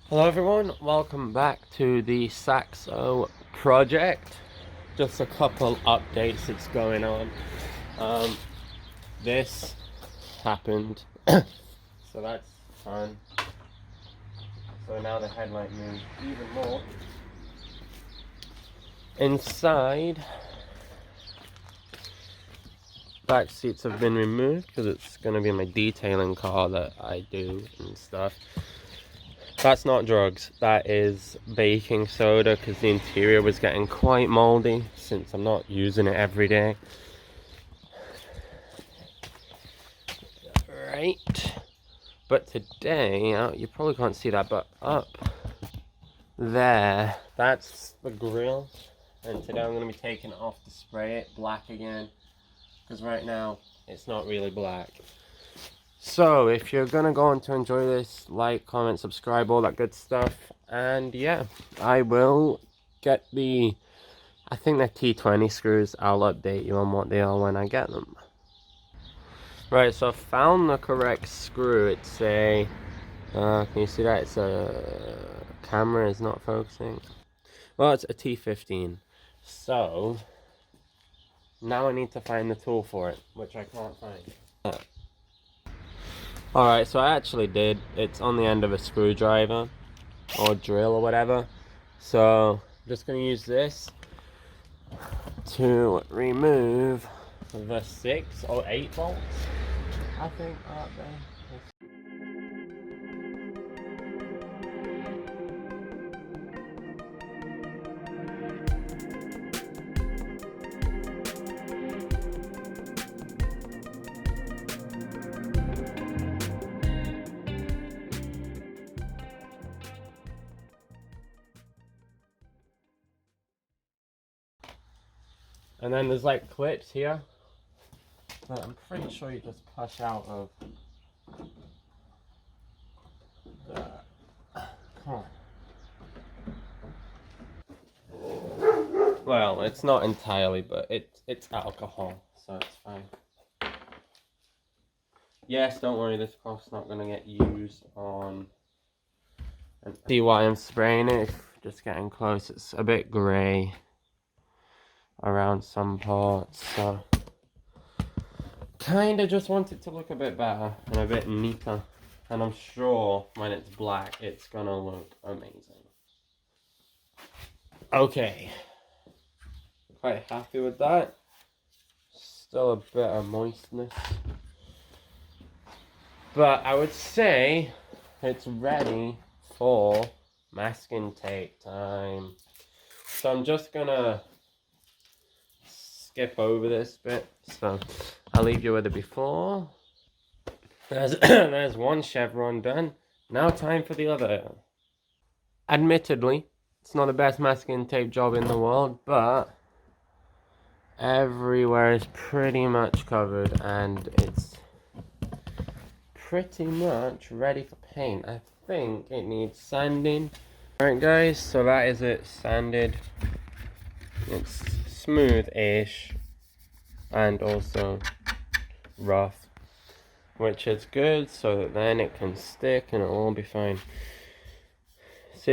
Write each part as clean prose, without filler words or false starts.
Hello everyone, welcome back to the Saxo project. Just a couple updates that's going on. This happened, so that's fun. So now the headlight moves even more. Inside, back seats have been removed because it's going to be my detailing car that I do and stuff. That's not drugs, that is baking soda because the interior was getting quite moldy since I'm not using it every day. Right, but today, you probably can't see that, but up there, that's the grill. And today I'm going to be taking it off to spray it black again because right now it's not really black. So if you're gonna go on to enjoy this, like, comment, subscribe, all that good stuff. And yeah, I will get I think they're T20 screws. I'll update you on what they are when I get them. Right, so I found the correct screw. It's a can you see that? It's a camera is not focusing. Well, it's a T15. So now I need to find the tool for it, which I can't find. Alright, so I actually did. It's on the end of a screwdriver or drill or whatever. So I'm just going to use this to remove the 6 or 8 bolts, I think, out there. And then there's like clips here that I'm pretty sure you just push out of the... Come on. Well, it's not entirely, but it's alcohol, so it's fine. Yes, don't worry, this cloth's not going to get used on... And see why I'm spraying it, just getting close. It's a bit grey around some parts, so kind of just want it to look a bit better and a bit neater. And I'm sure when it's black, it's going to look amazing. Okay. Quite happy with that. Still a bit of moistness. But I would say it's ready for masking tape time. So I'm just gonna skip over this bit. So I'll leave you with it before. There's one chevron done. Now time for the other. Admittedly, it's not the best masking tape job in the world, but everywhere is pretty much covered and it's pretty much ready for paint. I think it needs sanding. Alright guys, so that is it sanded. It's smooth-ish and also rough, which is good so that then it can stick and it'll all be fine. See,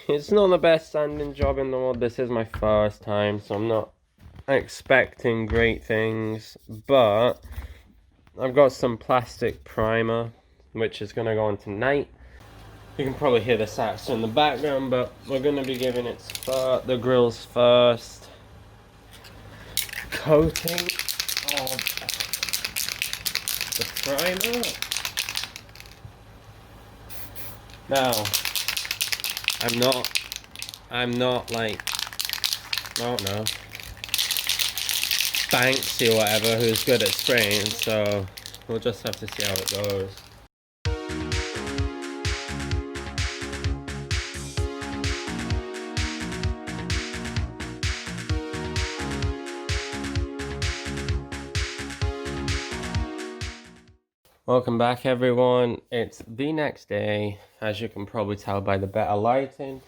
it's not the best sanding job in the world. This is my first time, so I'm not expecting great things, but I've got some plastic primer which is going to go on tonight. You can probably hear the Saxo in the background, but we're going to be giving it the grill's first coating of the primer. Now, I'm not like, I don't know, Banksy or whatever who's good at spraying, so we'll just have to see how it goes. Welcome back everyone, it's the next day, as you can probably tell by the better lighting.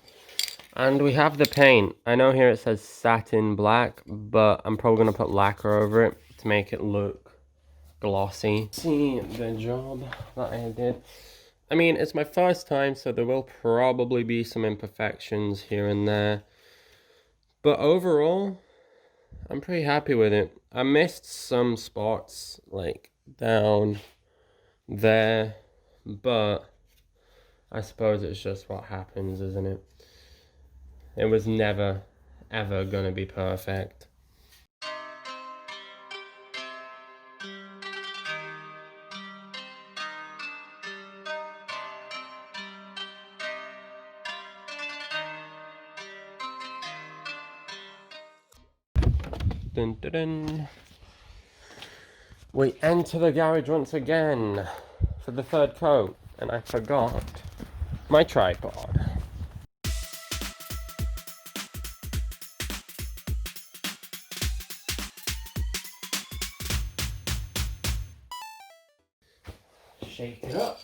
And we have the paint. I know here it says satin black, but I'm probably going to put lacquer over it to make it look glossy. See the job that I did. I mean, it's my first time, so there will probably be some imperfections here and there. But overall, I'm pretty happy with it. I missed some spots, like down there, but I suppose it's just what happens, isn't it? It was never, ever gonna be perfect. Dun, dun, dun. We enter the garage once again for the third coat, and I forgot my tripod. Shake it up.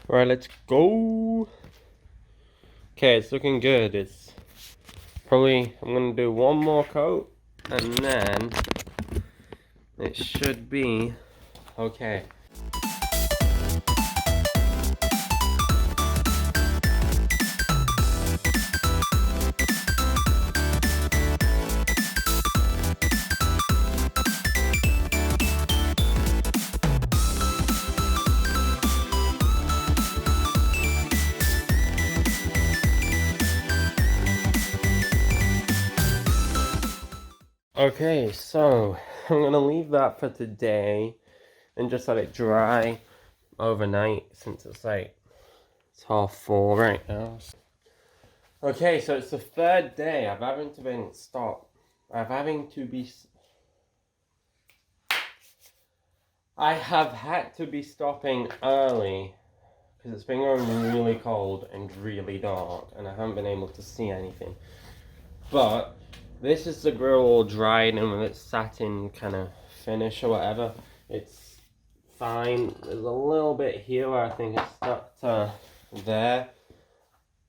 Alright, let's go. Okay, it's looking good. It's probably, I'm gonna do one more coat and then it should be okay. Okay, so I'm gonna leave that for today and just let it dry overnight since it's 4:30 right now. Okay, so it's the third day. I've having to been stopped. I have had to be stopping early because it's been going really cold and really dark, and I haven't been able to see anything. But this is the grill all dried and with its satin kind of finish or whatever. It's fine. There's a little bit here where I think it's stuck to there,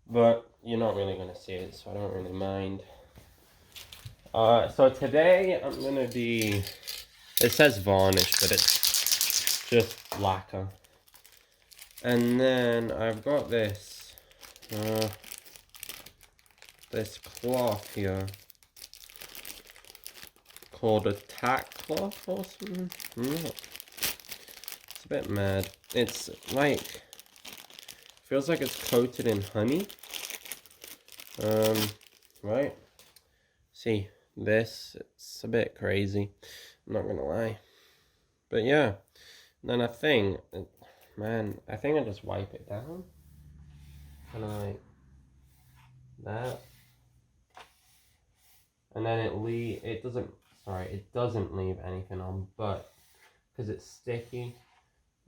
but you're not really going to see it, so I don't really mind. So today I'm going to be, it says varnish, but it's just lacquer. And then I've got this cloth here called a tack cloth or something. It's a bit mad. It's like, feels like it's coated in honey. Right? See, it's a bit crazy. I'm not gonna lie. But yeah, and then I think I just wipe it down. Kind of like that. And then it doesn't leave anything on, but because it's sticky,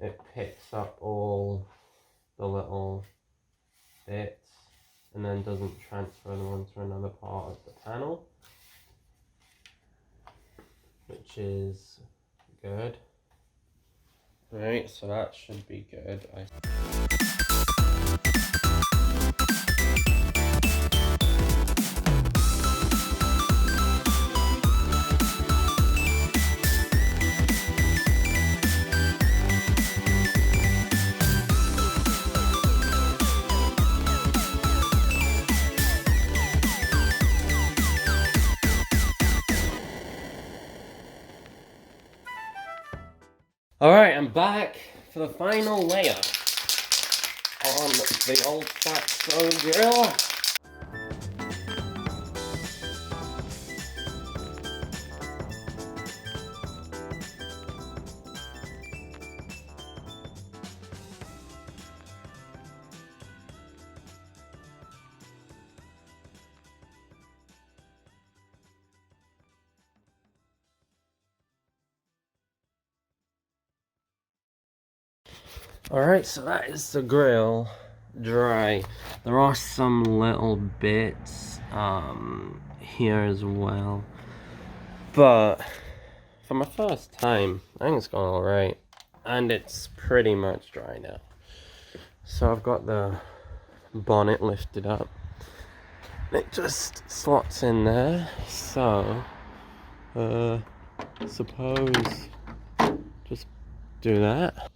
it picks up all the little bits and then doesn't transfer them onto another part of the panel, which is good. Right, so that should be good. Alright, I'm back for the final layer on the old Saxo grill. Alright, so that is the grill dry. There are some little bits here as well, but for my first time, I think it's gone alright, and it's pretty much dry now. So I've got the bonnet lifted up. It just slots in there, so suppose just do that.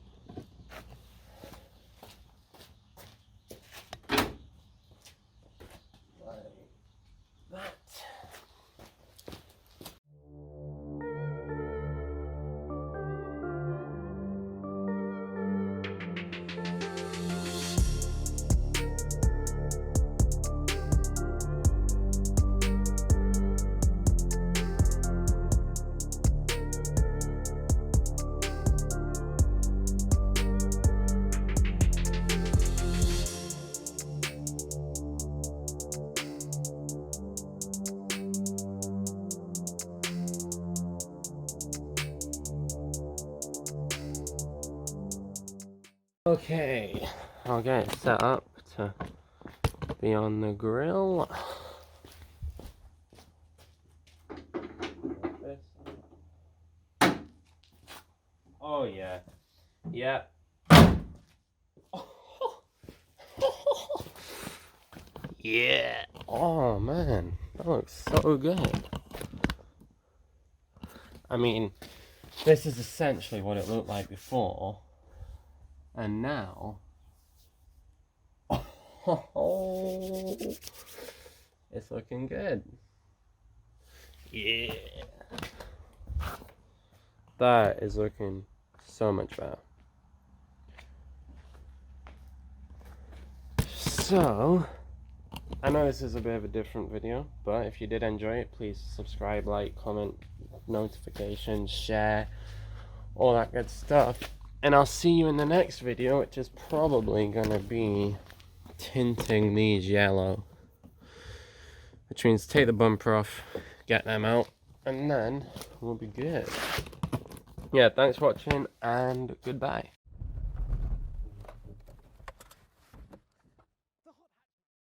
Okay, I'll get it set up to be on the grill. Oh yeah, yeah. Yeah. Oh man, that looks so good. I mean, this is essentially what it looked like before, and now, oh, it's looking good. Yeah. That is looking so much better. So, I know this is a bit of a different video, but if you did enjoy it, please subscribe, like, comment, notifications, share, all that good stuff. And I'll see you in the next video, which is probably gonna be tinting these yellow. Which means take the bumper off, get them out, and then we'll be good. Yeah, thanks for watching, and goodbye.